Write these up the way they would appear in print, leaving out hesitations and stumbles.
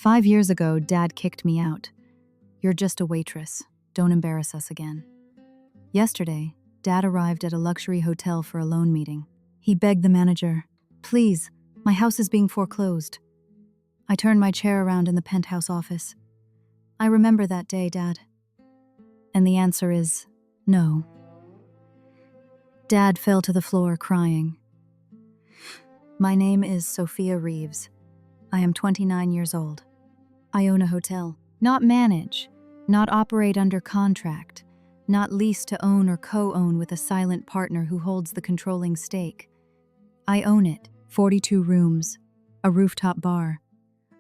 5 years ago, Dad kicked me out. You're just a waitress. Don't embarrass us again. Yesterday, Dad arrived at a luxury hotel for a loan meeting. He begged the manager, "Please, my house is being foreclosed." I turned my chair around in the penthouse office. "I remember that day, Dad." And the answer is no. Dad fell to the floor crying. My name is Sophia Reeves. I am 29 years old. I own a hotel. Not manage, not operate under contract, not lease to own or co-own with a silent partner who holds the controlling stake. I own it, 42 rooms, a rooftop bar,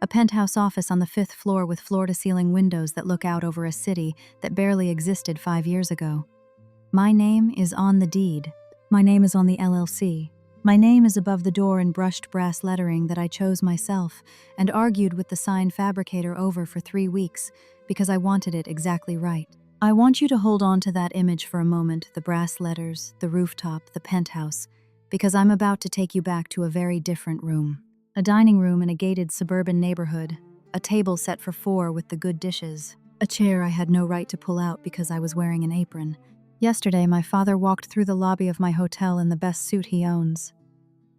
a penthouse office on the 5th floor with floor-to-ceiling windows that look out over a city that barely existed 5 years ago. My name is on the deed. My name is on the LLC. My name is above the door in brushed brass lettering that I chose myself and argued with the sign fabricator over for 3 weeks because I wanted it exactly right. I want you to hold on to that image for a moment, the brass letters, the rooftop, the penthouse, because I'm about to take you back to a very different room. A dining room in a gated suburban neighborhood, a table set for 4 with the good dishes, a chair I had no right to pull out because I was wearing an apron. Yesterday, my father walked through the lobby of my hotel in the best suit he owns.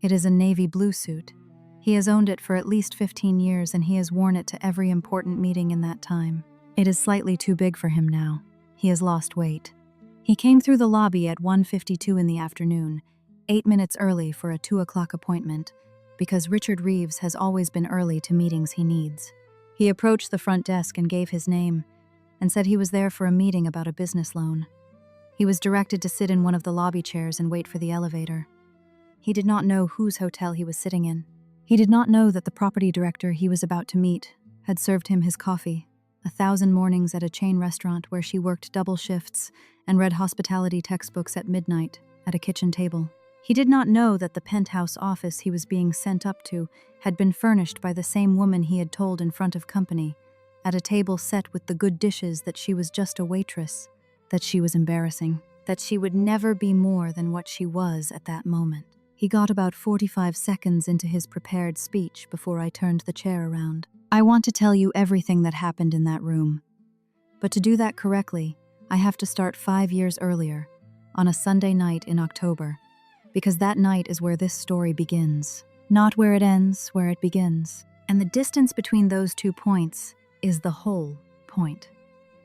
It is a navy blue suit. He has owned it for at least 15 years and he has worn it to every important meeting in that time. It is slightly too big for him now. He has lost weight. He came through the lobby at 1:52 in the afternoon, 8 minutes early for a 2 o'clock appointment, because Richard Reeves has always been early to meetings he needs. He approached the front desk and gave his name, and said he was there for a meeting about a business loan. He was directed to sit in one of the lobby chairs and wait for the elevator. He did not know whose hotel he was sitting in. He did not know that the property director he was about to meet had served him his coffee, 1,000 mornings at a chain restaurant where she worked double shifts and read hospitality textbooks at midnight at a kitchen table. He did not know that the penthouse office he was being sent up to had been furnished by the same woman he had told in front of company, at a table set with the good dishes, that she was just a waitress, that she was embarrassing, that she would never be more than what she was at that moment. He got about 45 seconds into his prepared speech before I turned the chair around. I want to tell you everything that happened in that room. But to do that correctly, I have to start 5 years earlier, on a Sunday night in October, because that night is where this story begins. Not where it ends, where it begins. And the distance between those 2 points is the whole point.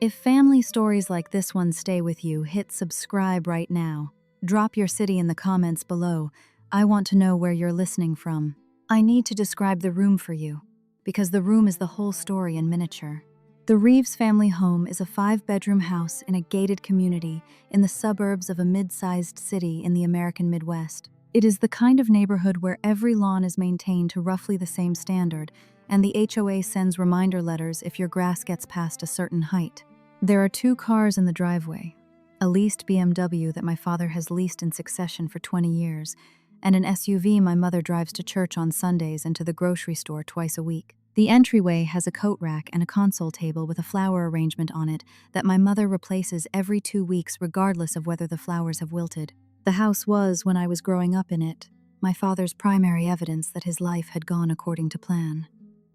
If family stories like this one stay with you, hit subscribe right now. Drop your city in the comments below. I want to know where you're listening from. I need to describe the room for you, because the room is the whole story in miniature. The Reeves family home is a 5-bedroom house in a gated community in the suburbs of a mid-sized city in the American Midwest. It is the kind of neighborhood where every lawn is maintained to roughly the same standard, and the HOA sends reminder letters if your grass gets past a certain height. There are 2 cars in the driveway, a leased BMW that my father has leased in succession for 20 years, and an SUV my mother drives to church on Sundays and to the grocery store twice a week. The entryway has a coat rack and a console table with a flower arrangement on it that my mother replaces every 2 weeks regardless of whether the flowers have wilted. The house was, when I was growing up in it, my father's primary evidence that his life had gone according to plan.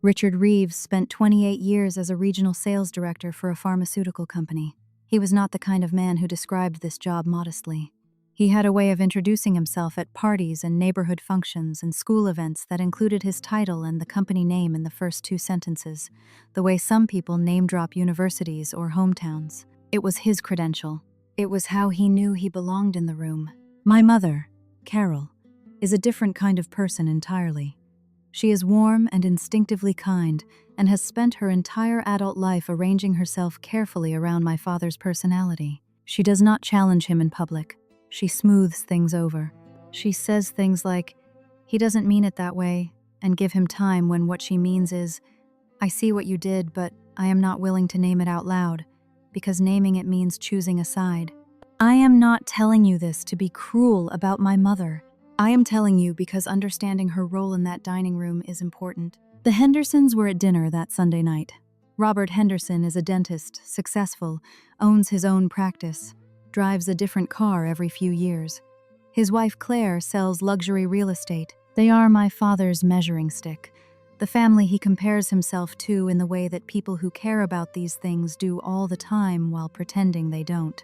Richard Reeves spent 28 years as a regional sales director for a pharmaceutical company. He was not the kind of man who described this job modestly. He had a way of introducing himself at parties and neighborhood functions and school events that included his title and the company name in the first 2 sentences, the way some people name-drop universities or hometowns. It was his credential. It was how he knew he belonged in the room. My mother, Carol, is a different kind of person entirely. She is warm and instinctively kind and has spent her entire adult life arranging herself carefully around my father's personality. She does not challenge him in public. She smooths things over. She says things like, "He doesn't mean it that way," and give him time when what she means is, "I see what you did, but I am not willing to name it out loud, because naming it means choosing a side." I am not telling you this to be cruel about my mother. I am telling you because understanding her role in that dining room is important. The Hendersons were at dinner that Sunday night. Robert Henderson is a dentist, successful, owns his own practice, drives a different car every few years. His wife Claire sells luxury real estate. They are my father's measuring stick, The family he compares himself to in the way that people who care about these things do all the time while pretending they don't.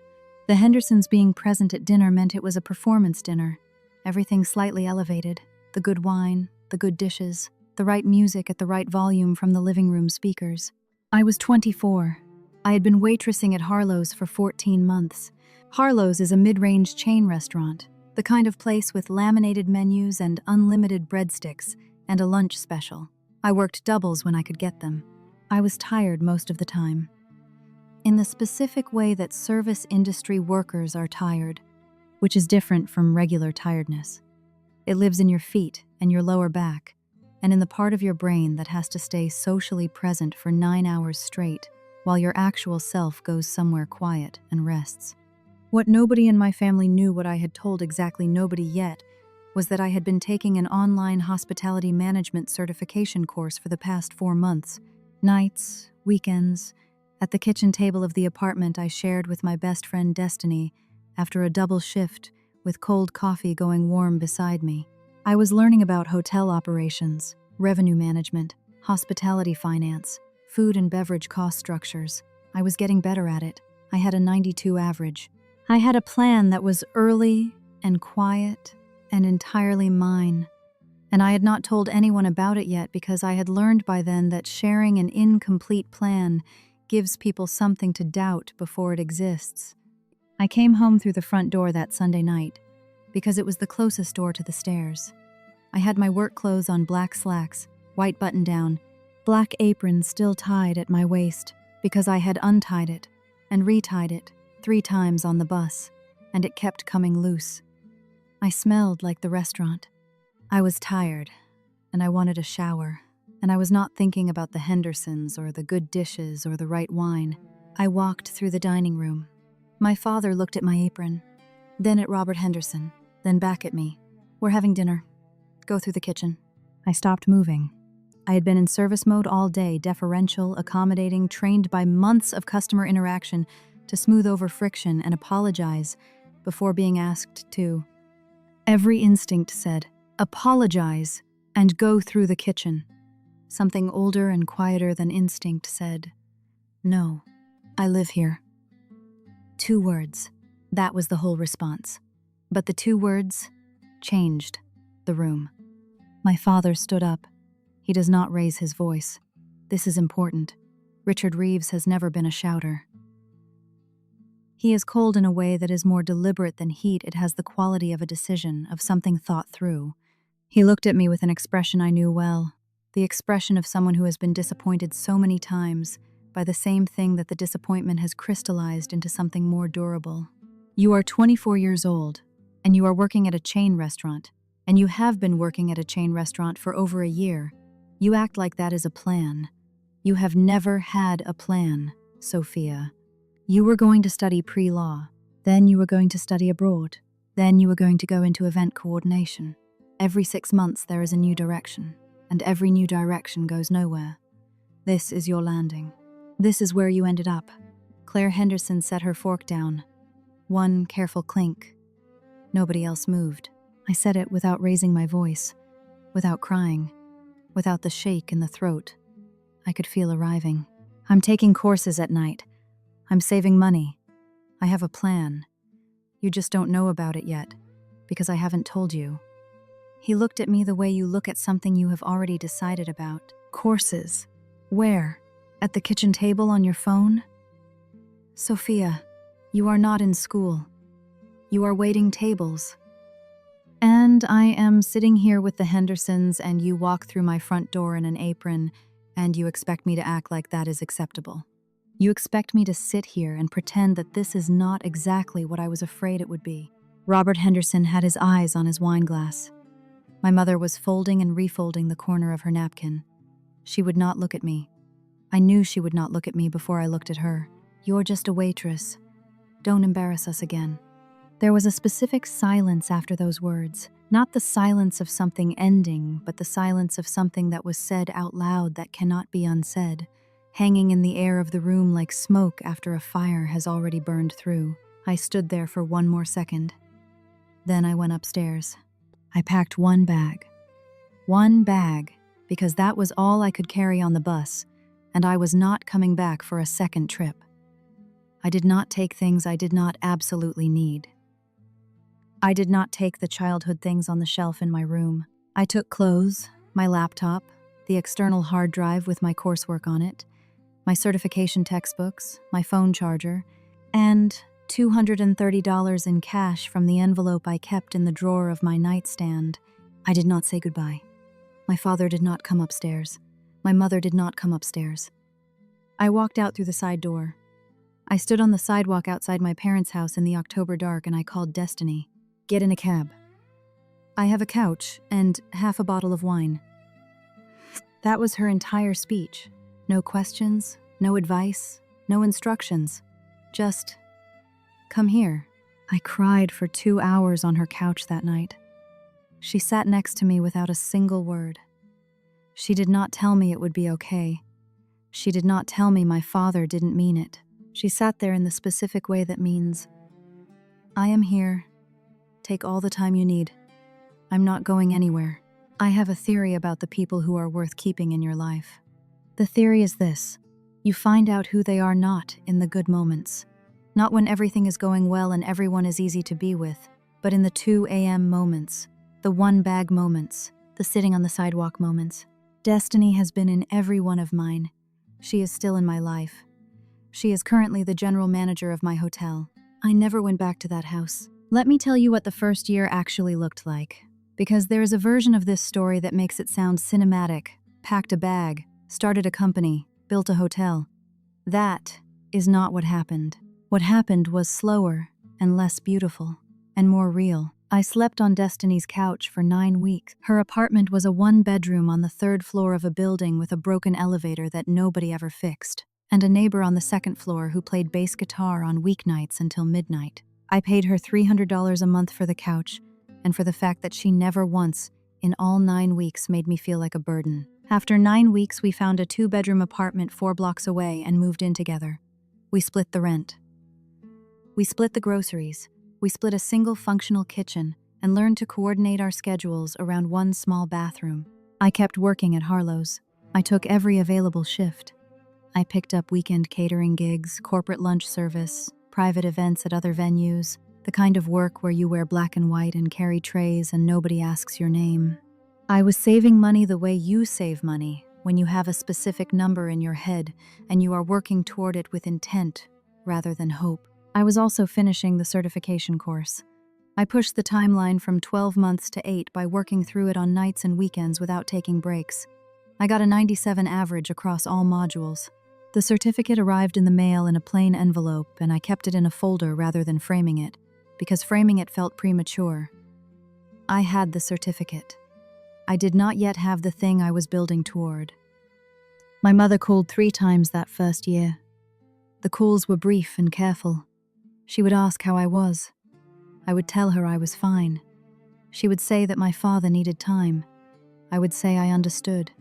The Hendersons being present at dinner meant it was a performance dinner. Everything slightly elevated. The good wine, the good dishes, the right music at the right volume from the living room speakers. I was 24. I had been waitressing at Harlow's for 14 months. Harlow's is a mid-range chain restaurant, the kind of place with laminated menus and unlimited breadsticks and a lunch special. I worked doubles when I could get them. I was tired most of the time. In the specific way that service industry workers are tired, which is different from regular tiredness. It lives in your feet and your lower back, and in the part of your brain that has to stay socially present for 9 hours straight, while your actual self goes somewhere quiet and rests. What nobody in my family knew, what I had told exactly nobody yet, was that I had been taking an online hospitality management certification course for the past 4 months. Nights, weekends, at the kitchen table of the apartment I shared with my best friend Destiny, after a double shift with cold coffee going warm beside me. I was learning about hotel operations, revenue management, hospitality finance, food and beverage cost structures. I was getting better at it. I had a 92 average. I had a plan that was early and quiet and entirely mine. And I had not told anyone about it yet because I had learned by then that sharing an incomplete plan gives people something to doubt before it exists. I came home through the front door that Sunday night because it was the closest door to the stairs. I had my work clothes on, black slacks, white button-down, black apron still tied at my waist because I had untied it and retied it 3 times on the bus, and it kept coming loose. I smelled like the restaurant. I was tired, and I wanted a shower, and I was not thinking about the Hendersons or the good dishes or the right wine. I walked through the dining room. My father looked at my apron, then at Robert Henderson, then back at me. "We're having dinner. Go through the kitchen." I stopped moving. I had been in service mode all day, deferential, accommodating, trained by months of customer interaction to smooth over friction and apologize before being asked to. Every instinct said, apologize and go through the kitchen. Something older and quieter than instinct said, no, I live here. 2 words. That was the whole response. But the 2 words changed the room. My father stood up. He does not raise his voice. This is important. Richard Reeves has never been a shouter. He is cold in a way that is more deliberate than heat. It has the quality of a decision, of something thought through. He looked at me with an expression I knew well, the expression of someone who has been disappointed so many times by the same thing that the disappointment has crystallized into something more durable. You are 24 years old, and you are working at a chain restaurant, and you have been working at a chain restaurant for over a year. You act like that is a plan. You have never had a plan, Sophia. You were going to study pre-law, then you were going to study abroad, then you were going to go into event coordination. Every 6 months there is a new direction, and every new direction goes nowhere. This is your landing. This is where you ended up. Claire Henderson set her fork down. One careful clink. Nobody else moved. I said it without raising my voice, without crying, without the shake in the throat. I could feel arriving. I'm taking courses at night. I'm saving money. I have a plan. You just don't know about it yet, because I haven't told you. He looked at me the way you look at something you have already decided about. Courses. Where? At the kitchen table on your phone? Sophia, you are not in school. You are waiting tables. And I am sitting here with the Hendersons, and you walk through my front door in an apron, and you expect me to act like that is acceptable. You expect me to sit here and pretend that this is not exactly what I was afraid it would be. Robert Henderson had his eyes on his wine glass. My mother was folding and refolding the corner of her napkin. She would not look at me. I knew she would not look at me before I looked at her. You're just a waitress. Don't embarrass us again. There was a specific silence after those words, not the silence of something ending, but the silence of something that was said out loud that cannot be unsaid, hanging in the air of the room like smoke after a fire has already burned through. I stood there for 1 more second. Then I went upstairs. I packed 1 bag. 1 bag, because that was all I could carry on the bus, and I was not coming back for a second trip. I did not take things I did not absolutely need. I did not take the childhood things on the shelf in my room. I took clothes, my laptop, the external hard drive with my coursework on it, my certification textbooks, my phone charger, and $230 in cash from the envelope I kept in the drawer of my nightstand. I did not say goodbye. My father did not come upstairs. My mother did not come upstairs. I walked out through the side door. I stood on the sidewalk outside my parents' house in the October dark and I called Destiny. Get in a cab. I have a couch and half a bottle of wine. That was her entire speech. No questions, no advice, no instructions. Just, come here. I cried for 2 hours on her couch that night. She sat next to me without a single word. She did not tell me it would be okay. She did not tell me my father didn't mean it. She sat there in the specific way that means, I am here. Take all the time you need. I'm not going anywhere. I have a theory about the people who are worth keeping in your life. The theory is this: you find out who they are not in the good moments. Not when everything is going well and everyone is easy to be with, but in the 2 a.m. moments, the one bag moments, the sitting on the sidewalk moments. Destiny has been in every one of mine. She is still in my life. She is currently the general manager of my hotel. I never went back to that house. Let me tell you what the first year actually looked like, because there is a version of this story that makes it sound cinematic. Packed a bag, started a company, built a hotel. That is not what happened. What happened was slower and less beautiful and more real. I slept on Destiny's couch for 9 weeks. Her apartment was a 1-bedroom on the 3rd floor of a building with a broken elevator that nobody ever fixed, and a neighbor on the 2nd floor who played bass guitar on weeknights until midnight. I paid her $300 a month for the couch and for the fact that she never once, in all 9 weeks, made me feel like a burden. After 9 weeks, we found a 2-bedroom apartment 4 blocks away and moved in together. We split the rent. We split the groceries. We split a single functional kitchen and learned to coordinate our schedules around one small bathroom. I kept working at Harlow's. I took every available shift. I picked up weekend catering gigs, corporate lunch service, private events at other venues, the kind of work where you wear black and white and carry trays and nobody asks your name. I was saving money the way you save money, when you have a specific number in your head and you are working toward it with intent rather than hope. I was also finishing the certification course. I pushed the timeline from 12 months to 8 by working through it on nights and weekends without taking breaks. I got a 97 average across all modules. The certificate arrived in the mail in a plain envelope, and I kept it in a folder rather than framing it, because framing it felt premature. I had the certificate. I did not yet have the thing I was building toward. My mother called 3 times that first year. The calls were brief and careful. She would ask how I was. I would tell her I was fine. She would say that my father needed time. I would say I understood.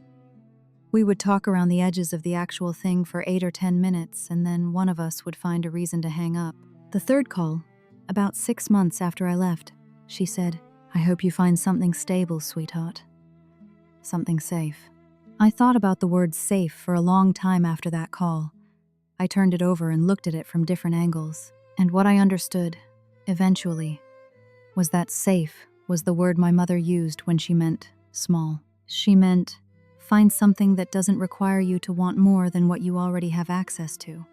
We would talk around the edges of the actual thing for 8 or 10 minutes, and then one of us would find a reason to hang up. The third call, about 6 months after I left, she said, "I hope you find something stable, sweetheart. Something safe." I thought about the word safe for a long time after that call. I turned it over and looked at it from different angles. And what I understood, eventually, was that safe was the word my mother used when she meant small. She meant, find something that doesn't require you to want more than what you already have access to.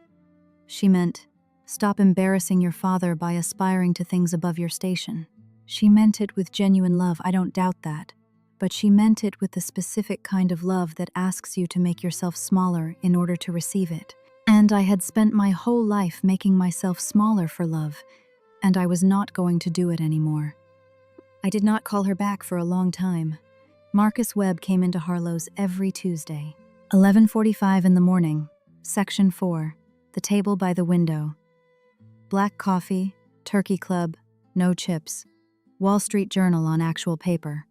She meant, stop embarrassing your father by aspiring to things above your station. She meant it with genuine love, I don't doubt that. But she meant it with the specific kind of love that asks you to make yourself smaller in order to receive it. And I had spent my whole life making myself smaller for love, and I was not going to do it anymore. I did not call her back for a long time. Marcus Webb came into Harlow's every Tuesday. 11:45 in the morning, Section 4, the table by the window. Black coffee, turkey club, no chips, Wall Street Journal on actual paper.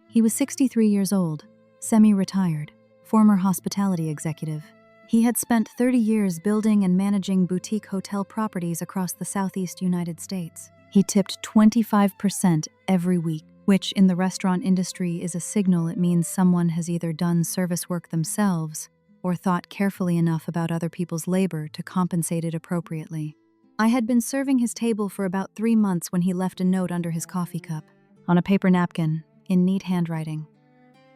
He was 63 years old, semi-retired, former hospitality executive. He had spent 30 years building and managing boutique hotel properties across the Southeast United States. He tipped 25% every week. which in the restaurant industry is a signal it means someone has either done service work themselves or thought carefully enough about other people's labor to compensate it appropriately. I had been serving his table for about 3 months when he left a note under his coffee cup, on a paper napkin, in neat handwriting.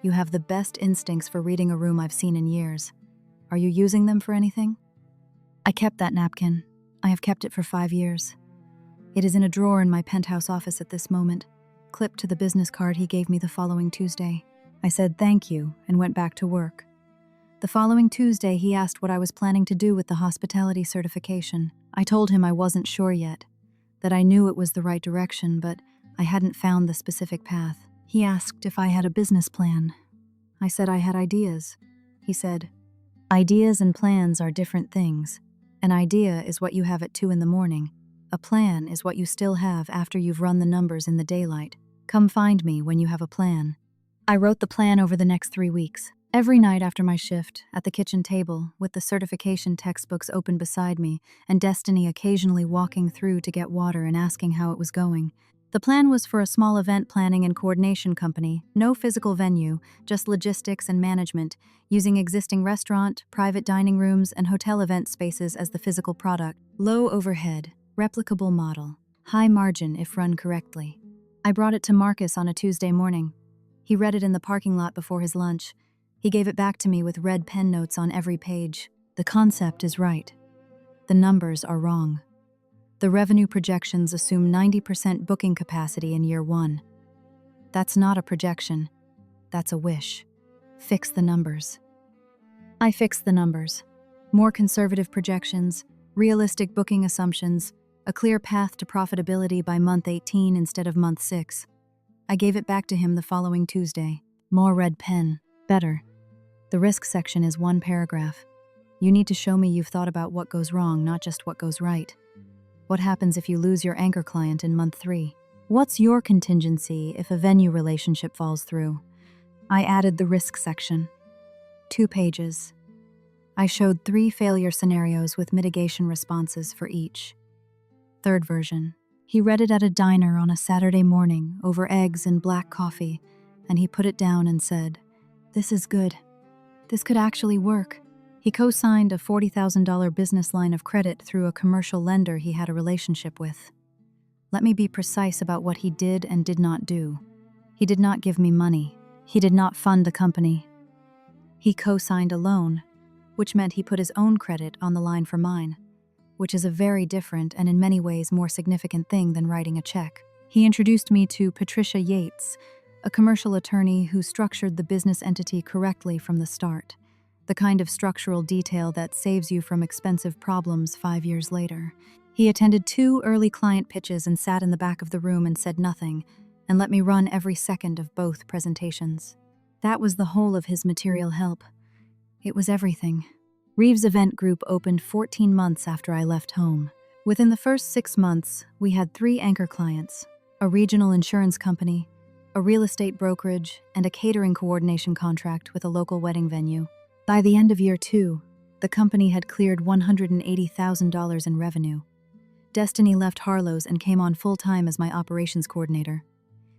"You have the best instincts for reading a room I've seen in years. Are you using them for anything?" I kept that napkin. I have kept it for 5 years. It is in a drawer in my penthouse office at this moment, clipped to the business card he gave me the following Tuesday. I said thank you and went back to work. The following Tuesday, he asked what I was planning to do with the hospitality certification. I told him I wasn't sure yet, that I knew it was the right direction, but I hadn't found the specific path. He asked if I had a business plan. I said I had ideas. He said, "Ideas and plans are different things. An idea is what you have at 2 a.m. A plan is what you still have after you've run the numbers in the daylight. Come find me when you have a plan." I wrote the plan over the next 3 weeks. Every night after my shift, at the kitchen table, with the certification textbooks open beside me, and Destiny occasionally walking through to get water and asking how it was going. The plan was for a small event planning and coordination company, no physical venue, just logistics and management, using existing restaurant, private dining rooms, and hotel event spaces as the physical product. Low overhead, replicable model, high margin if run correctly. I brought it to Marcus on a Tuesday morning. He read it in the parking lot before his lunch. He gave it back to me with red pen notes on every page. The concept is right. The numbers are wrong. The revenue projections assume 90% booking capacity in year 1. That's not a projection. That's a wish. Fix the numbers. I fixed the numbers. More conservative projections, realistic booking assumptions, a clear path to profitability by month 18 instead of month 6. I gave it back to him the following Tuesday. More red pen. Better. The risk section is 1 paragraph. You need to show me you've thought about what goes wrong, not just what goes right. What happens if you lose your anchor client in month 3? What's your contingency if a venue relationship falls through? I added the risk section. 2 pages. I showed 3 failure scenarios with mitigation responses for each. Third version. He read it at a diner on a Saturday morning over eggs and black coffee, and he put it down and said, "This is good. This could actually work." He co-signed a $40,000 business line of credit through a commercial lender he had a relationship with. Let me be precise about what he did and did not do. He did not give me money. He did not fund a company. He co-signed a loan, which meant he put his own credit on the line for mine, which is a very different and in many ways more significant thing than writing a check. He introduced me to Patricia Yates, a commercial attorney who structured the business entity correctly from the start, the kind of structural detail that saves you from expensive problems 5 years later. He attended 2 early client pitches and sat in the back of the room and said nothing, and let me run every second of both presentations. That was the whole of his material help. It was everything. Reeves Event Group opened 14 months after I left home. Within the first 6 months, we had 3 anchor clients, a regional insurance company, a real estate brokerage, and a catering coordination contract with a local wedding venue. By the end of year 2, the company had cleared $180,000 in revenue. Destiny left Harlow's and came on full-time as my operations coordinator.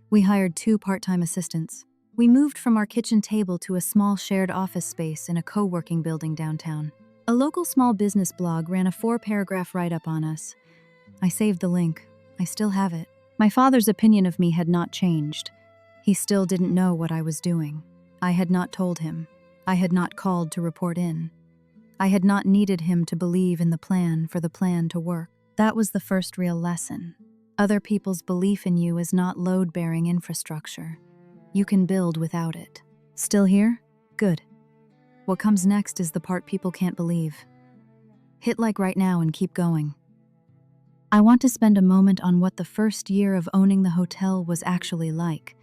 We hired 2 part-time assistants. We moved from our kitchen table to a small shared office space in a co-working building downtown. A local small business blog ran a 4-paragraph write-up on us. I saved the link. I still have it. My father's opinion of me had not changed. He still didn't know what I was doing. I had not told him. I had not called to report in. I had not needed him to believe in the plan for the plan to work. That was the first real lesson. Other people's belief in you is not load-bearing infrastructure. You can build without it. Still here? Good. What comes next is the part people can't believe. Hit like right now and keep going. I want to spend a moment on what the first year of owning the hotel was actually like,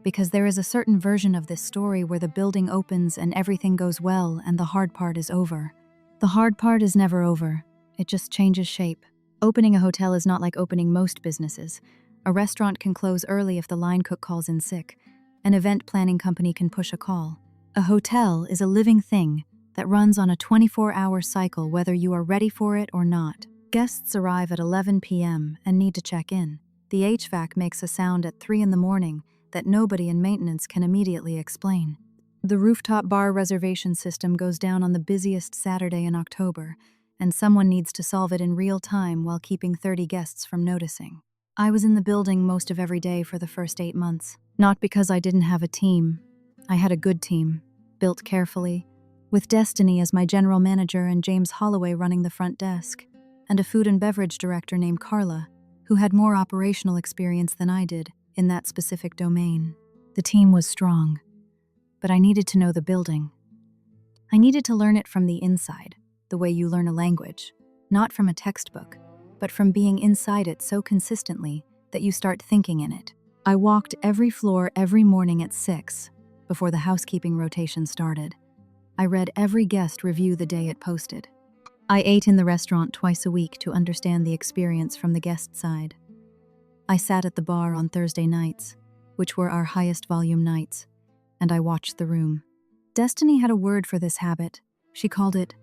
because there is a certain version of this story where the building opens and everything goes well and the hard part is over. The hard part is never over. It just changes shape. Opening a hotel is not like opening most businesses. A restaurant can close early if the line cook calls in sick. An event planning company can push a call. A hotel is a living thing that runs on a 24-hour cycle whether you are ready for it or not. Guests arrive at 11 p.m. and need to check in. The HVAC makes a sound at 3 in the morning that nobody in maintenance can immediately explain. The rooftop bar reservation system goes down on the busiest Saturday in October, and someone needs to solve it in real time while keeping 30 guests from noticing. I was in the building most of every day for the first 8 months. Not because I didn't have a team. I had a good team, built carefully, with Destiny as my general manager and James Holloway running the front desk, and a food and beverage director named Carla, who had more operational experience than I did in that specific domain. The team was strong, but I needed to know the building. I needed to learn it from the inside, the way you learn a language, not from a textbook, but from being inside it so consistently that you start thinking in it. I walked every floor every morning at 6, before the housekeeping rotation started. I read every guest review the day it posted. I ate in the restaurant twice a week to understand the experience from the guest side. I sat at the bar on Thursday nights, which were our highest volume nights, and I watched the room. Destiny had a word for this habit. She called it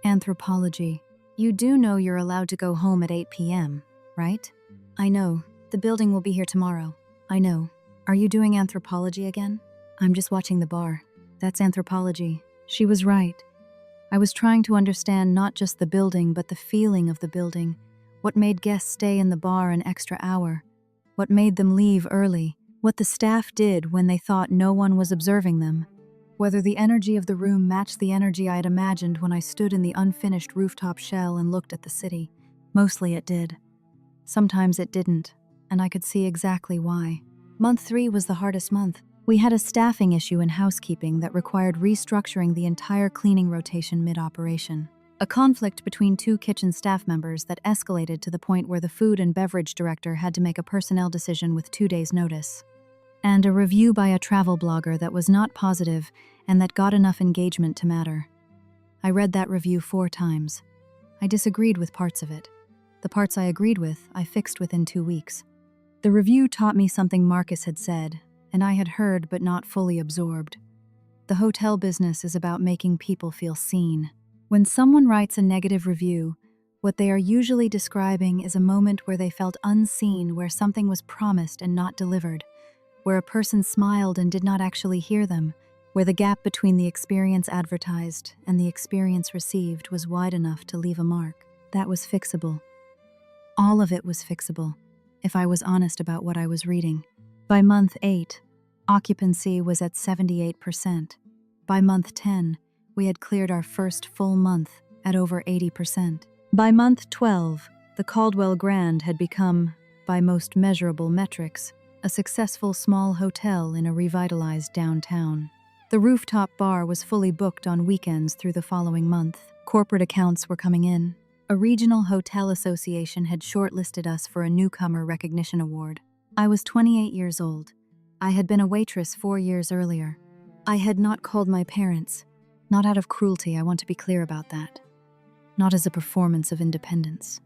anthropology. You do know you're allowed to go home at 8 p.m., right? I know. The building will be here tomorrow. I know. Are you doing anthropology again? I'm just watching the bar. That's anthropology. She was right. I was trying to understand not just the building, but the feeling of the building. What made guests stay in the bar an extra hour? What made them leave early? What the staff did when they thought no one was observing them? Whether the energy of the room matched the energy I had imagined when I stood in the unfinished rooftop shell and looked at the city. Mostly it did. Sometimes it didn't, and I could see exactly why. Month 3 was the hardest month. We had a staffing issue in housekeeping that required restructuring the entire cleaning rotation mid-operation. A conflict between 2 kitchen staff members that escalated to the point where the food and beverage director had to make a personnel decision with 2 days' notice. And a review by a travel blogger that was not positive and that got enough engagement to matter. I read that review 4 times. I disagreed with parts of it. The parts I agreed with, I fixed within 2 weeks. The review taught me something Marcus had said, and I had heard but not fully absorbed. The hotel business is about making people feel seen. When someone writes a negative review, what they are usually describing is a moment where they felt unseen, where something was promised and not delivered, where a person smiled and did not actually hear them, where the gap between the experience advertised and the experience received was wide enough to leave a mark. That was fixable. All of it was fixable, if I was honest about what I was reading. By month 8, occupancy was at 78%. By month 10, we had cleared our first full month at over 80%. By month 12, the Caldwell Grand had become, by most measurable metrics, a successful small hotel in a revitalized downtown. The rooftop bar was fully booked on weekends through the following month. Corporate accounts were coming in. A regional hotel association had shortlisted us for a newcomer recognition award. I was 28 years old. I had been a waitress 4 years earlier. I had not called my parents. Not out of cruelty, I want to be clear about that. Not as a performance of independence.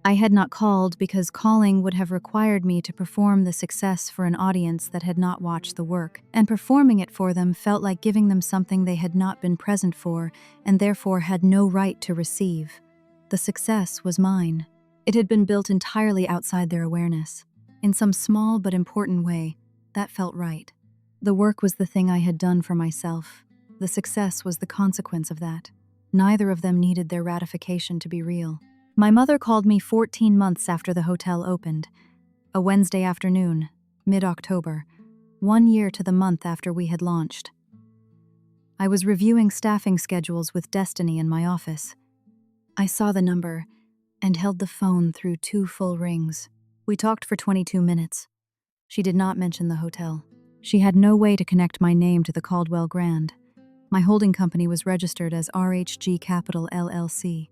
I had not called because calling would have required me to perform the success for an audience that had not watched the work, and performing it for them felt like giving them something they had not been present for and therefore had no right to receive. The success was mine. It had been built entirely outside their awareness. In some small but important way, that felt right. The work was the thing I had done for myself. The success was the consequence of that. Neither of them needed their ratification to be real. My mother called me 14 months after the hotel opened, a Wednesday afternoon, mid-October, 1 year to the month after we had launched. I was reviewing staffing schedules with Destiny in my office. I saw the number and held the phone through 2 full rings. We talked for 22 minutes. She did not mention the hotel. She had no way to connect my name to the Caldwell Grand. My holding company was registered as RHG Capital LLC,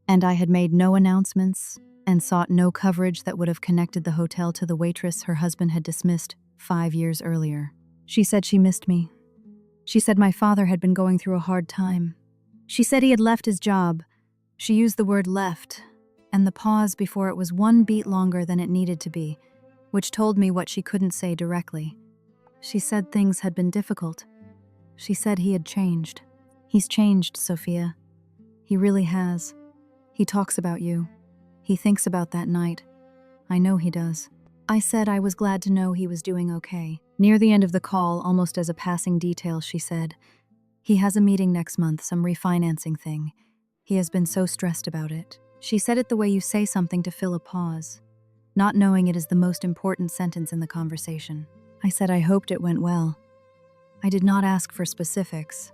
and I had made no announcements and sought no coverage that would have connected the hotel to the waitress her husband had dismissed 5 years earlier. She said she missed me. She said my father had been going through a hard time. She said he had left his job. She used the word left, and the pause before it was 1 beat longer than it needed to be, which told me what she couldn't say directly. She said things had been difficult. She said he had changed. He's changed, Sophia. He really has. He talks about you. He thinks about that night. I know he does. I said I was glad to know he was doing okay. Near the end of the call, almost as a passing detail, she said, "He has a meeting next month, some refinancing thing. He has been so stressed about it." She said it the way you say something to fill a pause, not knowing it is the most important sentence in the conversation. I said I hoped it went well. I did not ask for specifics.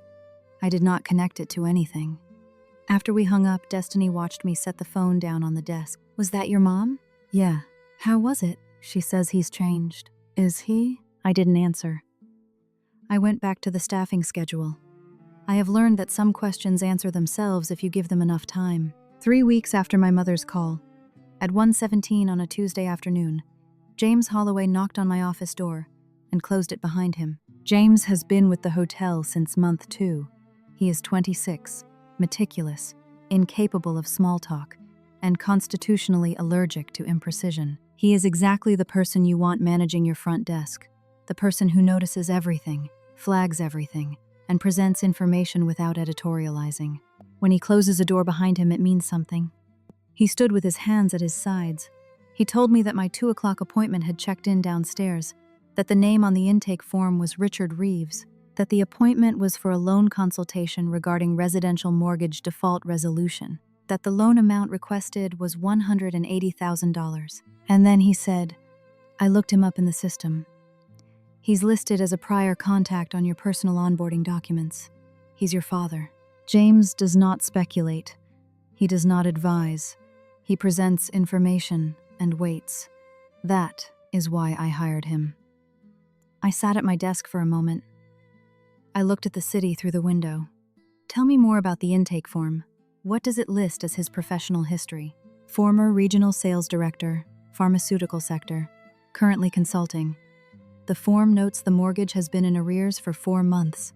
I did not connect it to anything. After we hung up, Destiny watched me set the phone down on the desk. "Was that your mom?" "Yeah." "How was it?" "She says he's changed." "Is he?" I didn't answer. I went back to the staffing schedule. I have learned that some questions answer themselves if you give them enough time. 3 weeks after my mother's call, at 1:17 on a Tuesday afternoon, James Holloway knocked on my office door and closed it behind him. James has been with the hotel since month 2. He is 26, meticulous, incapable of small talk, and constitutionally allergic to imprecision. He is exactly the person you want managing your front desk, the person who notices everything, flags everything, and presents information without editorializing. When he closes a door behind him, it means something. He stood with his hands at his sides. He told me that my 2 o'clock appointment had checked in downstairs, that the name on the intake form was Richard Reeves, that the appointment was for a loan consultation regarding residential mortgage default resolution, that the loan amount requested was $180,000. And then he said, "I looked him up in the system. He's listed as a prior contact on your personal onboarding documents. He's your father." James does not speculate. He does not advise. He presents information and waits. That is why I hired him. I sat at my desk for a moment. I looked at the city through the window. "Tell me more about the intake form. What does it list as his professional history?" "Former regional sales director, pharmaceutical sector, currently consulting." The form notes the mortgage has been in arrears for 4 months.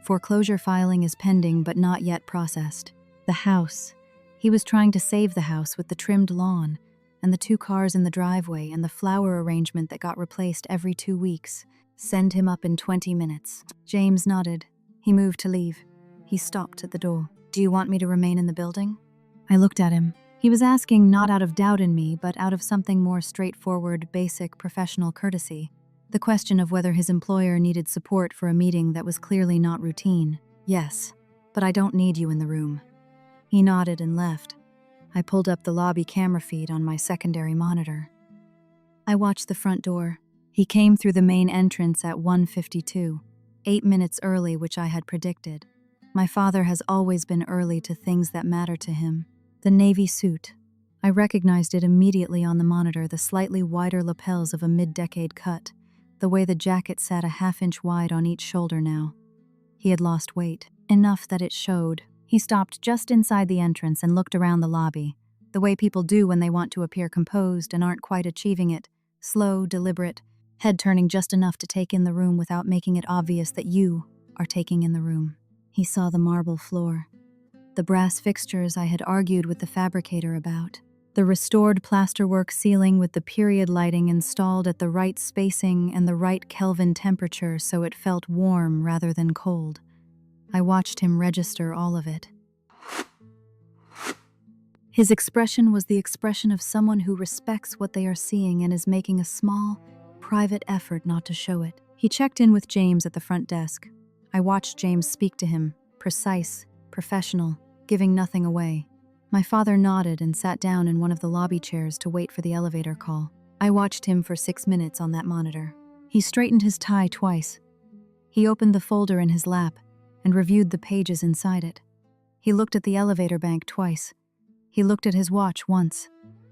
Foreclosure filing is pending but not yet processed. The house. He was trying to save the house with the trimmed lawn and the 2 cars in the driveway and the flower arrangement that got replaced every 2 weeks. "Send him up in 20 minutes. James nodded. He moved to leave. He stopped at the door. "Do you want me to remain in the building?" I looked at him. He was asking not out of doubt in me, but out of something more straightforward, basic, professional courtesy. The question of whether his employer needed support for a meeting that was clearly not routine. "Yes, but I don't need you in the room." He nodded and left. I pulled up the lobby camera feed on my secondary monitor. I watched the front door. He came through the main entrance at 1:52, 8 minutes early, which I had predicted. My father has always been early to things that matter to him. The navy suit. I recognized it immediately on the monitor, the slightly wider lapels of a mid-decade cut, the way the jacket sat a half-inch wide on each shoulder now. He had lost weight, enough that it showed. He stopped just inside the entrance and looked around the lobby, the way people do when they want to appear composed and aren't quite achieving it, slow, deliberate, head turning just enough to take in the room without making it obvious that you are taking in the room. He saw the marble floor, the brass fixtures I had argued with the fabricator about, the restored plasterwork ceiling with the period lighting installed at the right spacing and the right Kelvin temperature so it felt warm rather than cold. I watched him register all of it. His expression was the expression of someone who respects what they are seeing and is making a small, private effort not to show it. He checked in with James at the front desk. I watched James speak to him, precise, professional, giving nothing away. My father nodded and sat down in one of the lobby chairs to wait for the elevator call. I watched him for 6 minutes on that monitor. He straightened his tie twice. He opened the folder in his lap and reviewed the pages inside it. He looked at the elevator bank twice. He looked at his watch once.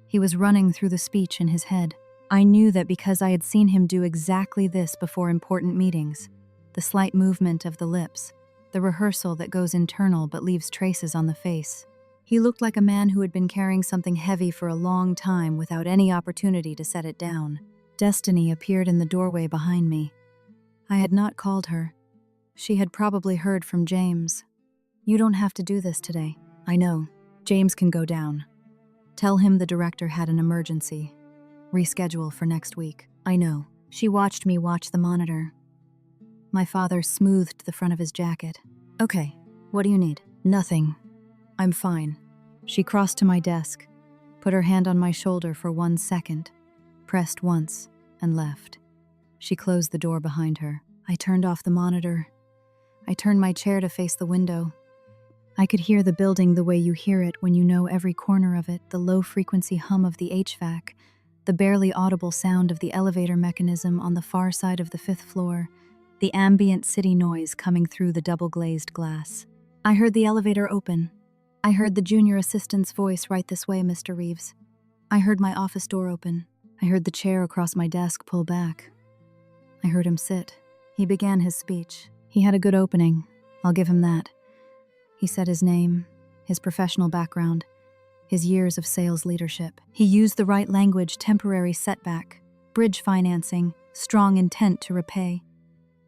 He was running through the speech in his head. I knew that because I had seen him do exactly this before important meetings. The slight movement of the lips, the rehearsal that goes internal but leaves traces on the face. He looked like a man who had been carrying something heavy for a long time without any opportunity to set it down. Destiny appeared in the doorway behind me. I had not called her. She had probably heard from James. "You don't have to do this today." "I know. James can go down. Tell him the director had an emergency. Reschedule for next week." "I know." She watched me watch the monitor. My father smoothed the front of his jacket. "Okay, what do you need?" "Nothing. I'm fine." She crossed to my desk, put her hand on my shoulder for 1 second, pressed once and left. She closed the door behind her. I turned off the monitor. I turned my chair to face the window. I could hear the building the way you hear it when you know every corner of it, the low-frequency hum of the HVAC, the barely audible sound of the elevator mechanism on the far side of the 5th floor, the ambient city noise coming through the double-glazed glass. I heard the elevator open. I heard the junior assistant's voice, "Right this way, Mr. Reeves." I heard my office door open. I heard the chair across my desk pull back. I heard him sit. He began his speech. He had a good opening. I'll give him that. He said his name, his professional background, his years of sales leadership. He used the right language: temporary setback, bridge financing, strong intent to repay.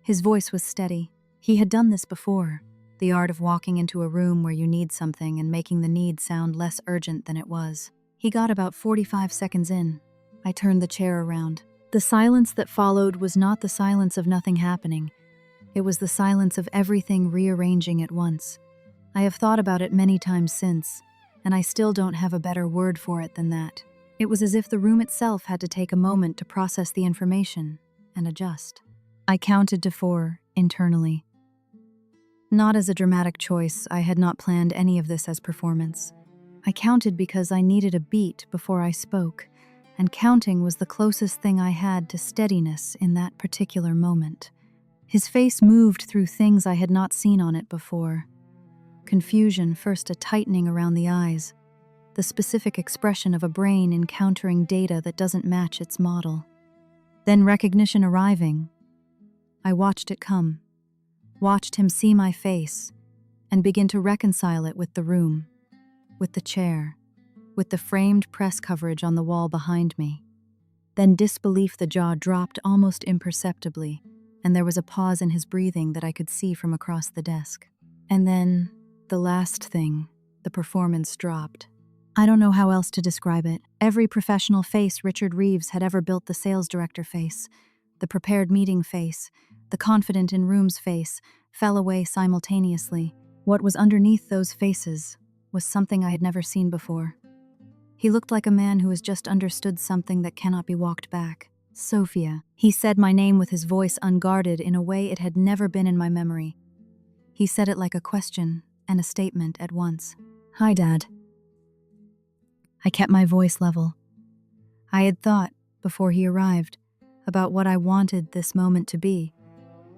His voice was steady. He had done this before, the art of walking into a room where you need something and making the need sound less urgent than it was. He got about 45 seconds in. I turned the chair around. The silence that followed was not the silence of nothing happening. It was the silence of everything rearranging at once. I have thought about it many times since, and I still don't have a better word for it than that. It was as if the room itself had to take a moment to process the information and adjust. I counted to 4 internally. Not as a dramatic choice, I had not planned any of this as performance. I counted because I needed a beat before I spoke, and counting was the closest thing I had to steadiness in that particular moment. His face moved through things I had not seen on it before. Confusion, first a tightening around the eyes, the specific expression of a brain encountering data that doesn't match its model. Then recognition arriving. I watched it come, watched him see my face, and begin to reconcile it with the room, with the chair, with the framed press coverage on the wall behind me. Then disbelief, the jaw dropped almost imperceptibly, and there was a pause in his breathing that I could see from across the desk. And then, the last thing, the performance dropped. I don't know how else to describe it. Every professional face Richard Reeves had ever built, the sales director face, the prepared meeting face, the confident in rooms face, fell away simultaneously. What was underneath those faces was something I had never seen before. He looked like a man who has just understood something that cannot be walked back. "Sophia." He said my name with his voice unguarded in a way it had never been in my memory. He said it like a question and a statement at once. "Hi, Dad." I kept my voice level. I had thought, before he arrived, about what I wanted this moment to be,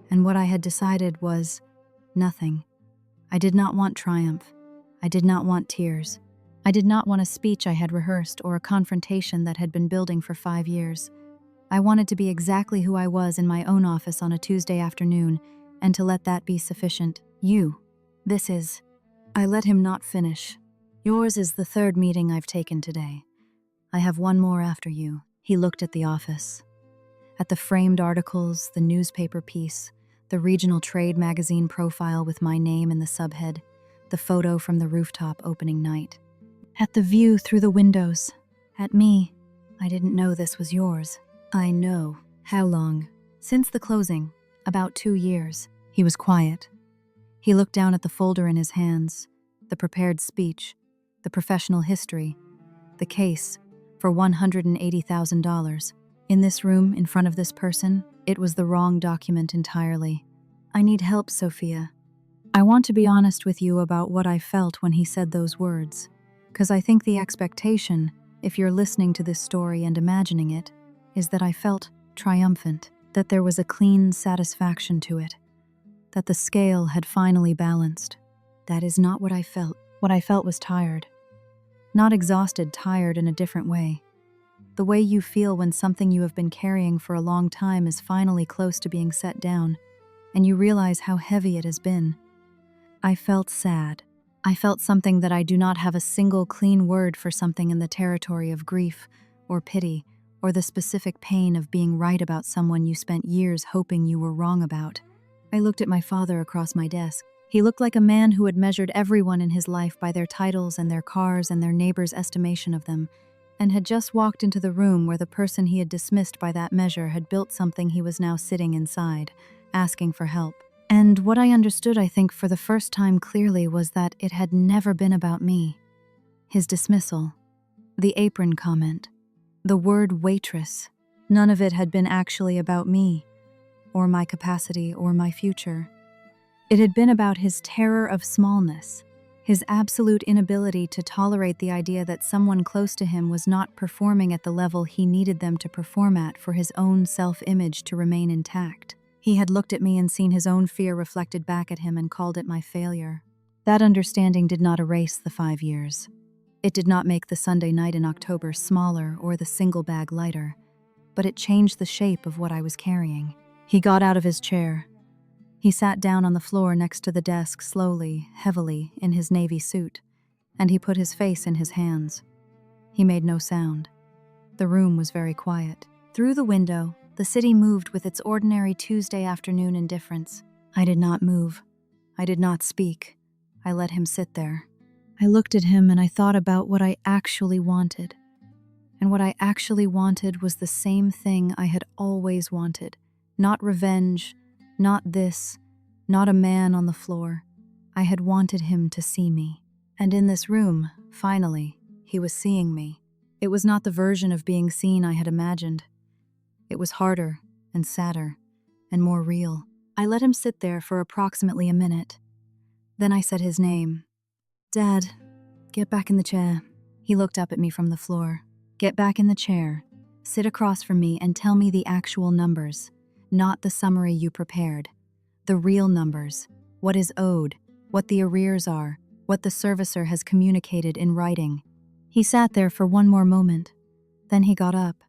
and what I had decided was nothing. I did not want triumph. I did not want tears. I did not want a speech I had rehearsed or a confrontation that had been building for 5 years. I wanted to be exactly who I was in my own office on a Tuesday afternoon, and to let that be sufficient. This is... I let him not finish. "Yours is the 3rd meeting I've taken today. I have one more after you." He looked at the office, at the framed articles, the newspaper piece, the regional trade magazine profile with my name in the subhead, the photo from the rooftop opening night, at the view through the windows, at me. "I didn't know this was yours." "I know." "How long?" "Since the closing. About 2 years." He was quiet. He looked down at the folder in his hands, the prepared speech, the professional history, the case for $180,000. In this room, in front of this person, it was the wrong document entirely. "I need help, Sophia. I want to be honest with you about what I felt when he said those words, because I think the expectation, if you're listening to this story and imagining it, is that I felt triumphant, that there was a clean satisfaction to it, that the scale had finally balanced. That is not what I felt. What I felt was tired. Not exhausted, tired in a different way. The way you feel when something you have been carrying for a long time is finally close to being set down, and you realize how heavy it has been. I felt sad. I felt something that I do not have a single clean word for, something in the territory of grief or pity, or the specific pain of being right about someone you spent years hoping you were wrong about. I looked at my father across my desk. He looked like a man who had measured everyone in his life by their titles and their cars and their neighbors' estimation of them, and had just walked into the room where the person he had dismissed by that measure had built something he was now sitting inside, asking for help. And what I understood, I think, for the first time clearly, was that it had never been about me. His dismissal, the apron comment, the word waitress, None of it had been actually about me, or my capacity, or my future. It had been about his terror of smallness, his absolute inability to tolerate the idea that someone close to him was not performing at the level he needed them to perform at for his own self-image to remain intact. He had looked at me and seen his own fear reflected back at him and called it my failure. That understanding did not erase the 5 years. It did not make the Sunday night in October smaller or the single bag lighter, but it changed the shape of what I was carrying. He got out of his chair. He sat down on the floor next to the desk slowly, heavily, in his navy suit, and he put his face in his hands. He made no sound. The room was very quiet. Through the window, the city moved with its ordinary Tuesday afternoon indifference. I did not move. I did not speak. I let him sit there. I looked at him and I thought about what I actually wanted. And what I actually wanted was the same thing I had always wanted. Not revenge, not this, not a man on the floor. I had wanted him to see me. And in this room, finally, he was seeing me. It was not the version of being seen I had imagined. It was harder and sadder and more real. I let him sit there for approximately a minute. Then I said his name. "Dad, get back in the chair." He looked up at me from the floor. "Get back in the chair. Sit across from me and tell me the actual numbers, not the summary you prepared. The real numbers, what is owed, what the arrears are, what the servicer has communicated in writing." He sat there for one more moment. Then he got up.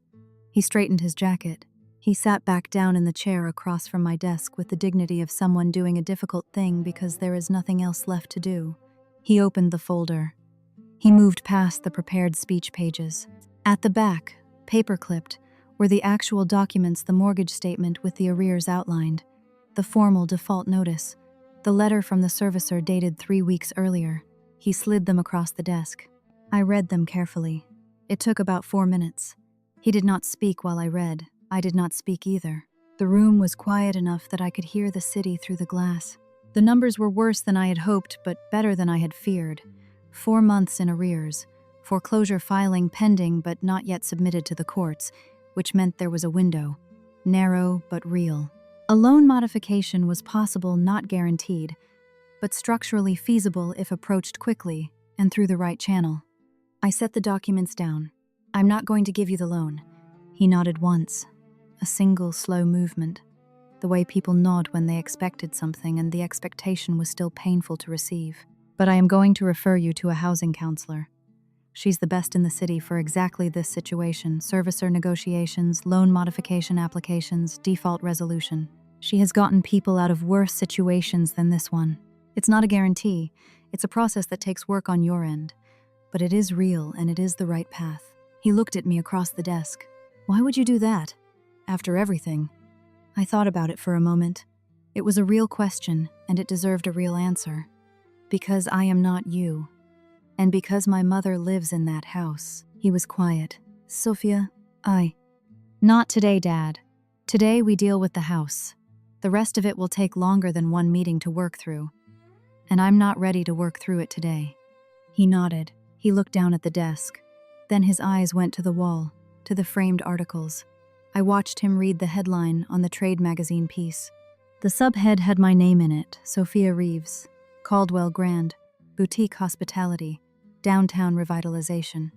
He straightened his jacket. He sat back down in the chair across from my desk with the dignity of someone doing a difficult thing because there is nothing else left to do. He opened the folder. He moved past the prepared speech pages. At the back, paper-clipped, were the actual documents, the mortgage statement with the arrears outlined, the formal default notice, the letter from the servicer dated 3 weeks earlier. He slid them across the desk. I read them carefully. It took about 4 minutes. He did not speak while I read. I did not speak either. The room was quiet enough that I could hear the city through the glass. The numbers were worse than I had hoped, but better than I had feared. 4 months in arrears, foreclosure filing pending but not yet submitted to the courts, which meant there was a window, narrow but real. A loan modification was possible, not guaranteed, but structurally feasible if approached quickly and through the right channel. I set the documents down. "I'm not going to give you the loan." He nodded once, a single slow movement, the way people nod when they expected something and the expectation was still painful to receive. "But I am going to refer you to a housing counselor. She's the best in the city for exactly this situation: servicer negotiations, loan modification applications, default resolution. She has gotten people out of worse situations than this one. It's not a guarantee. It's a process that takes work on your end. But it is real and it is the right path." He looked at me across the desk. "Why would you do that? After everything?" I thought about it for a moment. It was a real question and it deserved a real answer. "Because I am not you. And because my mother lives in that house." He was quiet. "Sophia, Not today, Dad. Today we deal with the house. The rest of it will take longer than one meeting to work through. And I'm not ready to work through it today." He nodded. He looked down at the desk. Then his eyes went to the wall, to the framed articles. I watched him read the headline on the trade magazine piece. The subhead had my name in it, Sophia Reeves, Caldwell Grand, Boutique Hospitality, Downtown Revitalization.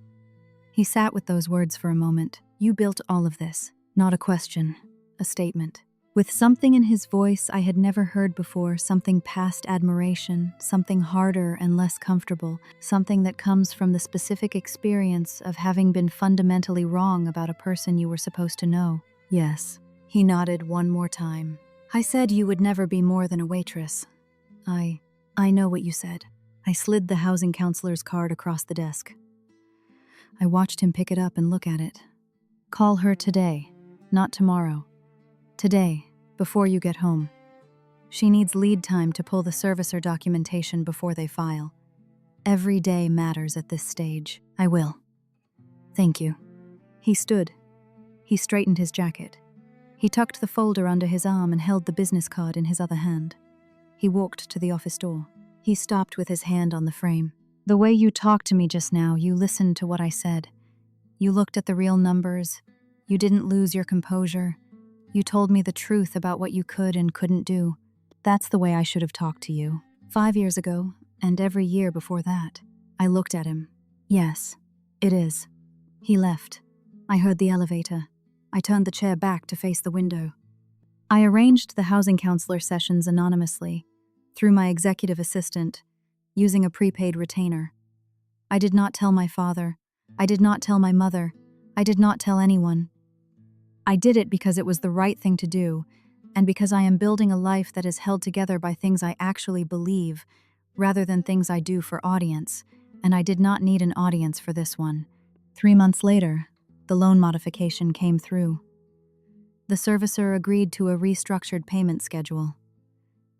He sat with those words for a moment. "You built all of this." Not a question, a statement. With something in his voice I had never heard before, something past admiration, something harder and less comfortable, something that comes from the specific experience of having been fundamentally wrong about a person you were supposed to know. "Yes." He nodded one more time. "I said you would never be more than a waitress. I know what you said." I slid the housing counselor's card across the desk. I watched him pick it up and look at it. "Call her today, not tomorrow. Today, before you get home. She needs lead time to pull the servicer documentation before they file. Every day matters at this stage." "I will." "Thank you." He stood. He straightened his jacket. He tucked the folder under his arm and held the business card in his other hand. He walked to the office door. He stopped with his hand on the frame. "The way you talked to me just now, you listened to what I said. You looked at the real numbers. You didn't lose your composure. You told me the truth about what you could and couldn't do. That's the way I should have talked to you. 5 years ago, and every year before that. I looked at him. Yes, it is. He left. I heard the elevator. I turned the chair back to face the window. I arranged the housing counselor sessions anonymously, through my executive assistant, using a prepaid retainer. I did not tell my father. I did not tell my mother. I did not tell anyone. I did it because it was the right thing to do, and because I am building a life that is held together by things I actually believe, rather than things I do for audience, and I did not need an audience for this one. 3 months later, the loan modification came through. The servicer agreed to a restructured payment schedule.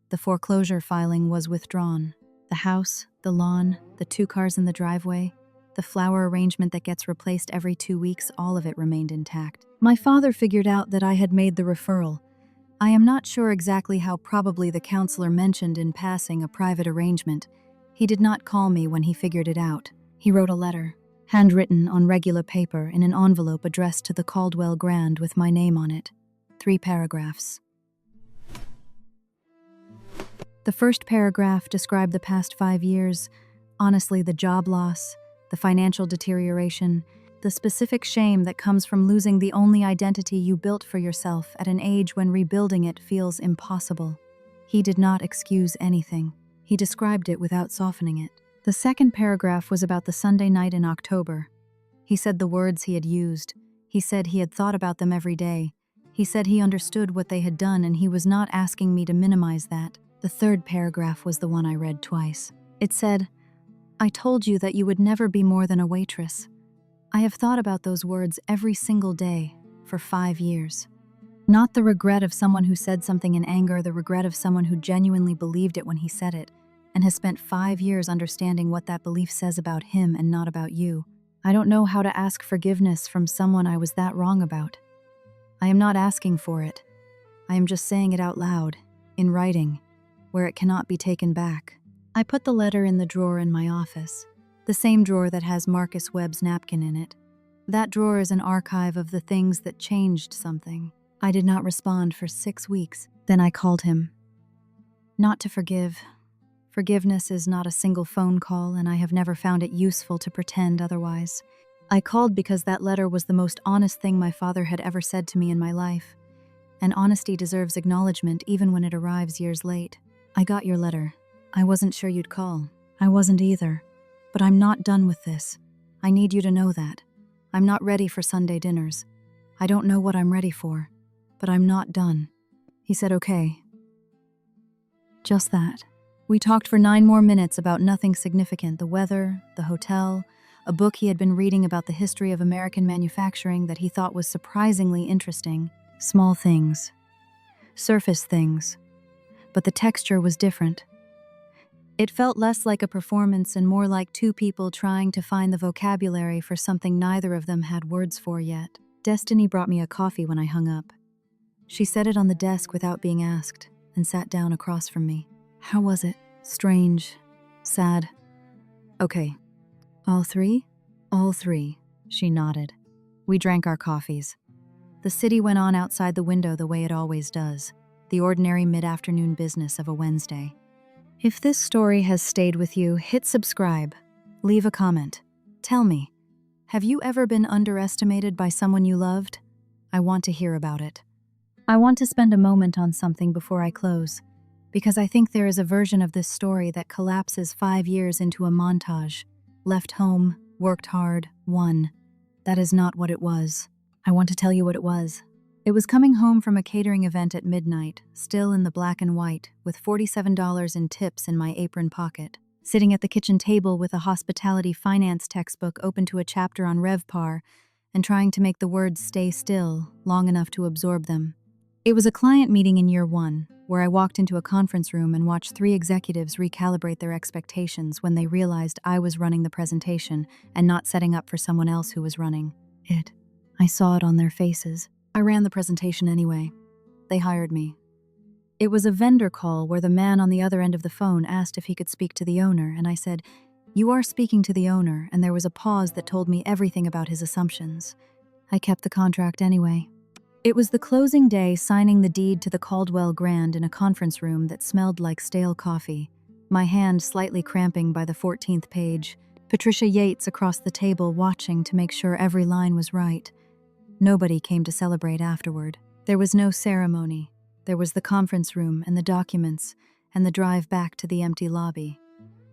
The foreclosure filing was withdrawn. The house, the lawn, the 2 cars in the driveway, the flower arrangement that gets replaced every 2 weeks, all of it remained intact. My father figured out that I had made the referral. I am not sure exactly how. Probably the counselor mentioned in passing a private arrangement. He did not call me when he figured it out. He wrote a letter, handwritten on regular paper in an envelope addressed to the Caldwell Grand with my name on it. 3 paragraphs. The first paragraph described the past 5 years, honestly the job loss, the financial deterioration, the specific shame that comes from losing the only identity you built for yourself at an age when rebuilding it feels impossible. He did not excuse anything. He described it without softening it. The second paragraph was about the Sunday night in October. He said the words he had used. He said he had thought about them every day. He said he understood what they had done and he was not asking me to minimize that. The third paragraph was the one I read twice. It said, "I told you that you would never be more than a waitress." I have thought about those words every single day for 5 years. Not the regret of someone who said something in anger, the regret of someone who genuinely believed it when he said it, and has spent 5 years understanding what that belief says about him and not about you. I don't know how to ask forgiveness from someone I was that wrong about. I am not asking for it. I am just saying it out loud, in writing, where it cannot be taken back. I put the letter in the drawer in my office, the same drawer that has Marcus Webb's napkin in it. That drawer is an archive of the things that changed something. I did not respond for 6 weeks. Then I called him. Not to forgive. Forgiveness is not a single phone call, and I have never found it useful to pretend otherwise. I called because that letter was the most honest thing my father had ever said to me in my life. And honesty deserves acknowledgement even when it arrives years late. I got your letter. I wasn't sure you'd call. I wasn't either. But I'm not done with this. I need you to know that. I'm not ready for Sunday dinners. I don't know what I'm ready for, but I'm not done. He said, okay. Just that. We talked for 9 more minutes about nothing significant, the weather, the hotel, a book he had been reading about the history of American manufacturing that he thought was surprisingly interesting. Small things. Surface things. But the texture was different. It felt less like a performance and more like 2 people trying to find the vocabulary for something neither of them had words for yet. Destiny brought me a coffee when I hung up. She set it on the desk without being asked and sat down across from me. How was it? Strange. Sad. Okay. All 3? All 3, she nodded. We drank our coffees. The city went on outside the window the way it always does, the ordinary mid-afternoon business of a Wednesday. If this story has stayed with you, hit subscribe. Leave a comment. Tell me, have you ever been underestimated by someone you loved? I want to hear about it. I want to spend a moment on something before I close, because I think there is a version of this story that collapses 5 years into a montage. Left home, worked hard, won. That is not what it was. I want to tell you what it was. It was coming home from a catering event at midnight, still in the black and white, with $47 in tips in my apron pocket, sitting at the kitchen table with a hospitality finance textbook open to a chapter on RevPAR, and trying to make the words stay still long enough to absorb them. It was a client meeting in year 1, where I walked into a conference room and watched 3 executives recalibrate their expectations when they realized I was running the presentation and not setting up for someone else who was running it. I saw it on their faces. I ran the presentation anyway. They hired me. It was a vendor call where the man on the other end of the phone asked if he could speak to the owner, and I said, "You are speaking to the owner," and there was a pause that told me everything about his assumptions. I kept the contract anyway. It was the closing day, signing the deed to the Caldwell Grand in a conference room that smelled like stale coffee, my hand slightly cramping by the 14th page, Patricia Yates across the table watching to make sure every line was right. Nobody came to celebrate afterward. There was no ceremony. There was the conference room and the documents and the drive back to the empty lobby.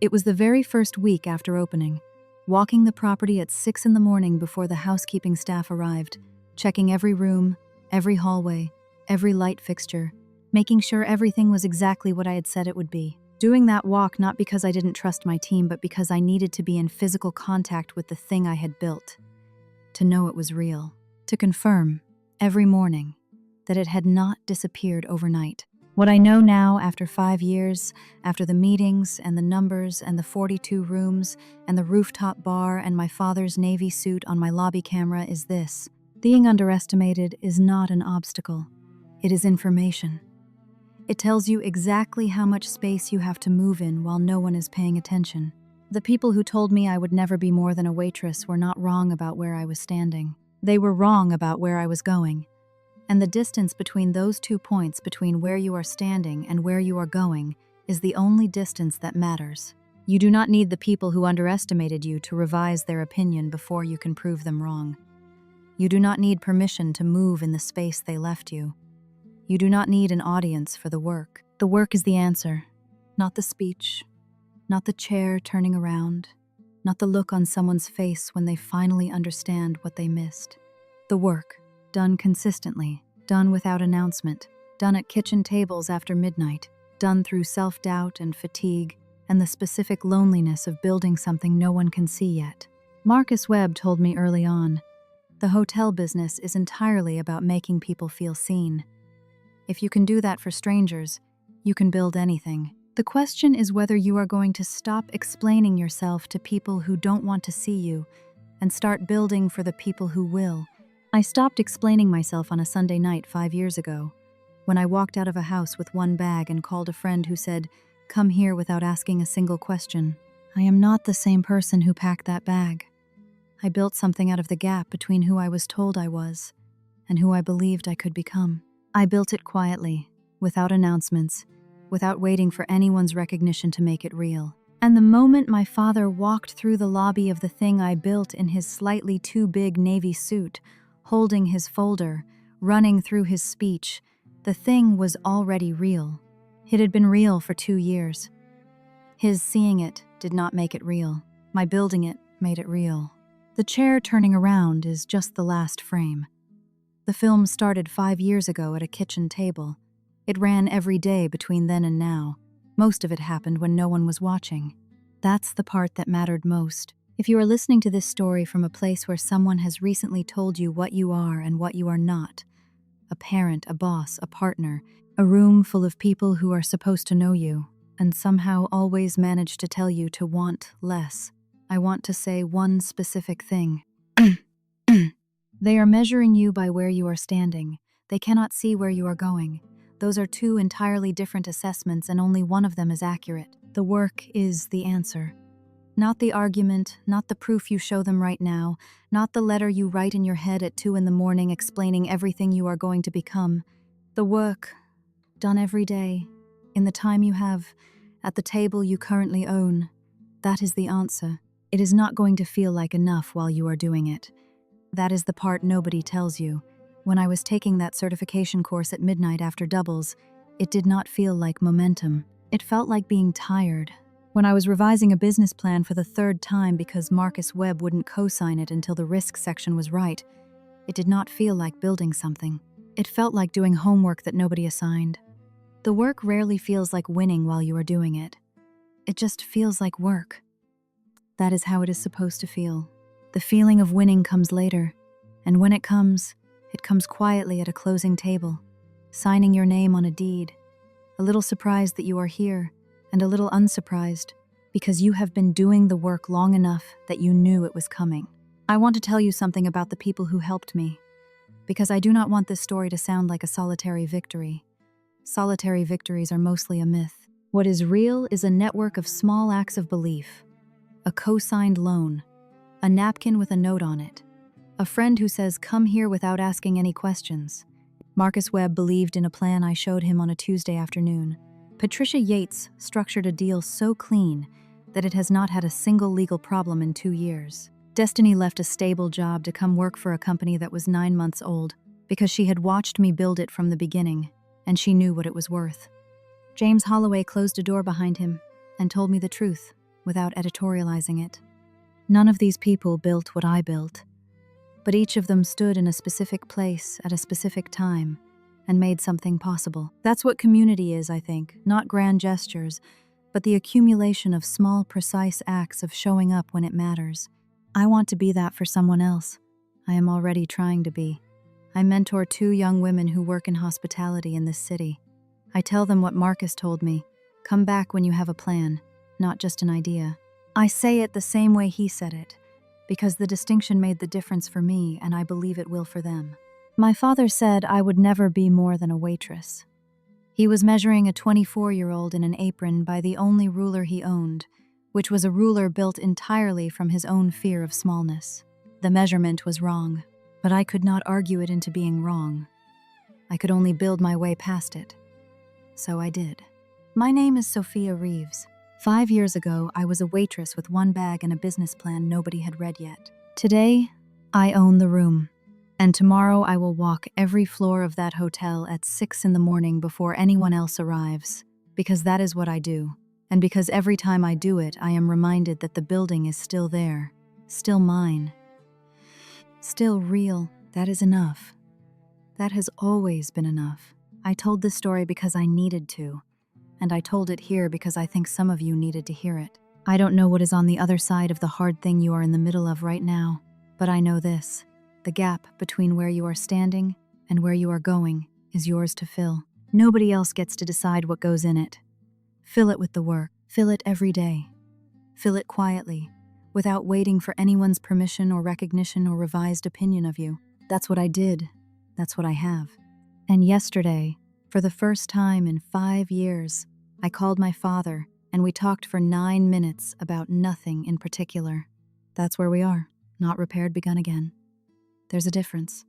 It was the very first week after opening, walking the property at 6 in the morning before the housekeeping staff arrived, checking every room, every hallway, every light fixture, making sure everything was exactly what I had said it would be. Doing that walk not because I didn't trust my team, but because I needed to be in physical contact with the thing I had built, to know it was real, to confirm, every morning, that it had not disappeared overnight. What I know now, after 5 years, after the meetings and the numbers and the 42 rooms and the rooftop bar and my father's navy suit on my lobby camera, is this: being underestimated is not an obstacle. It is information. It tells you exactly how much space you have to move in while no one is paying attention. The people who told me I would never be more than a waitress were not wrong about where I was standing. They were wrong about where I was going. And the distance between those 2 points, between where you are standing and where you are going, is the only distance that matters. You do not need the people who underestimated you to revise their opinion before you can prove them wrong. You do not need permission to move in the space they left you. You do not need an audience for the work. The work is the answer, not the speech, not the chair turning around, not the look on someone's face when they finally understand what they missed. The work, done consistently, done without announcement, done at kitchen tables after midnight, done through self-doubt and fatigue and the specific loneliness of building something no one can see yet. Marcus Webb told me early on, the hotel business is entirely about making people feel seen. If you can do that for strangers, you can build anything. The question is whether you are going to stop explaining yourself to people who don't want to see you and start building for the people who will. I stopped explaining myself on a Sunday night 5 years ago, when I walked out of a house with one bag and called a friend who said, "Come here," without asking a single question. I am not the same person who packed that bag. I built something out of the gap between who I was told I was and who I believed I could become. I built it quietly, without announcements, without waiting for anyone's recognition to make it real. And the moment my father walked through the lobby of the thing I built in his slightly too big navy suit, holding his folder, running through his speech, the thing was already real. It had been real for 2 years. His seeing it did not make it real. My building it made it real. The chair turning around is just the last frame. The film started 5 years ago at a kitchen table. It ran every day between then and now. Most of it happened when no one was watching. That's the part that mattered most. If you are listening to this story from a place where someone has recently told you what you are and what you are not, a parent, a boss, a partner, a room full of people who are supposed to know you, and somehow always manage to tell you to want less, I want to say one specific thing. They are measuring you by where you are standing. They cannot see where you are going. Those are 2 entirely different assessments, and only one of them is accurate. The work is the answer. Not the argument, not the proof you show them right now, not the letter you write in your head at 2 in the morning explaining everything you are going to become. The work, done every day, in the time you have, at the table you currently own. That is the answer. It is not going to feel like enough while you are doing it. That is the part nobody tells you. When I was taking that certification course at midnight after doubles, it did not feel like momentum. It felt like being tired. When I was revising a business plan for the 3rd time because Marcus Webb wouldn't co-sign it until the risk section was right, it did not feel like building something. It felt like doing homework that nobody assigned. The work rarely feels like winning while you are doing it. It just feels like work. That is how it is supposed to feel. The feeling of winning comes later, and when it comes quietly at a closing table, signing your name on a deed, a little surprised that you are here, and a little unsurprised, because you have been doing the work long enough that you knew it was coming. I want to tell you something about the people who helped me, because I do not want this story to sound like a solitary victory. Solitary victories are mostly a myth. What is real is a network of small acts of belief, a co-signed loan, a napkin with a note on it, A friend who says, "Come here without asking any questions." Marcus Webb believed in a plan I showed him on a Tuesday afternoon. Patricia Yates structured a deal so clean that it has not had a single legal problem in 2 years. Destiny left a stable job to come work for a company that was 9 months old because she had watched me build it from the beginning, and she knew what it was worth. James Holloway closed a door behind him and told me the truth without editorializing it. None of these people built what I built, but each of them stood in a specific place at a specific time and made something possible. That's what community is, I think, not grand gestures, but the accumulation of small, precise acts of showing up when it matters. I want to be that for someone else. I am already trying to be. I mentor 2 young women who work in hospitality in this city. I tell them what Marcus told me: come back when you have a plan, not just an idea. I say it the same way he said it, because the distinction made the difference for me, and I believe it will for them. My father said I would never be more than a waitress. He was measuring a 24-year-old in an apron by the only ruler he owned, which was a ruler built entirely from his own fear of smallness. The measurement was wrong, but I could not argue it into being wrong. I could only build my way past it. So I did. My name is Sophia Reeves. 5 years ago, I was a waitress with 1 bag and a business plan nobody had read yet. Today, I own the room. And tomorrow I will walk every floor of that hotel at 6 in the morning before anyone else arrives, because that is what I do. And because every time I do it, I am reminded that the building is still there, still mine, still real. That is enough. That has always been enough. I told this story because I needed to, and I told it here because I think some of you needed to hear it. I don't know what is on the other side of the hard thing you are in the middle of right now, but I know this: the gap between where you are standing and where you are going is yours to fill. Nobody else gets to decide what goes in it. Fill it with the work. Fill it every day. Fill it quietly, without waiting for anyone's permission or recognition or revised opinion of you. That's what I did. That's what I have. And yesterday, for the first time in 5 years, I called my father and we talked for 9 minutes about nothing in particular. That's where we are. Not repaired, begun again. There's a difference.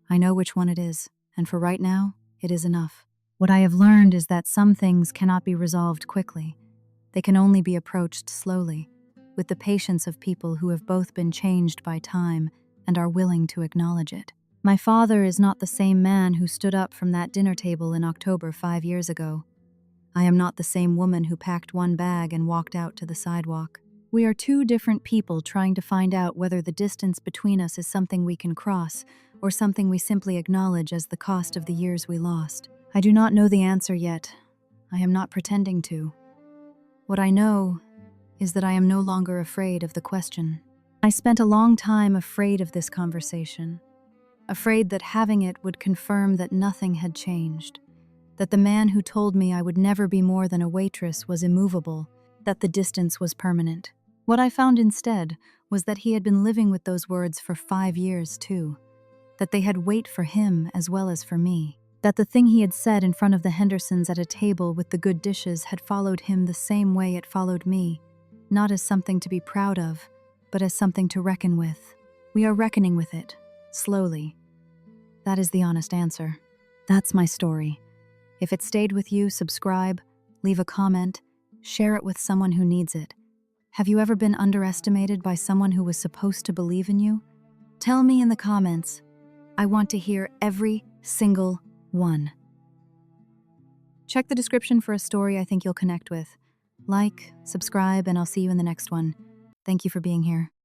I know which one it is, and for right now, it is enough. What I have learned is that some things cannot be resolved quickly. They can only be approached slowly, with the patience of people who have both been changed by time and are willing to acknowledge it. My father is not the same man who stood up from that dinner table in October 5 years ago. I am not the same woman who packed 1 bag and walked out to the sidewalk. We are 2 different people trying to find out whether the distance between us is something we can cross or something we simply acknowledge as the cost of the years we lost. I do not know the answer yet. I am not pretending to. What I know is that I am no longer afraid of the question. I spent a long time afraid of this conversation, afraid that having it would confirm that nothing had changed, that the man who told me I would never be more than a waitress was immovable, that the distance was permanent. What I found instead was that he had been living with those words for 5 years too, that they had weight for him as well as for me, that the thing he had said in front of the Hendersons at a table with the good dishes had followed him the same way it followed me, not as something to be proud of, but as something to reckon with. We are reckoning with it, slowly. That is the honest answer. That's my story. If it stayed with you, subscribe, leave a comment, share it with someone who needs it. Have you ever been underestimated by someone who was supposed to believe in you? Tell me in the comments. I want to hear every single one. Check the description for a story I think you'll connect with. Like, subscribe, and I'll see you in the next one. Thank you for being here.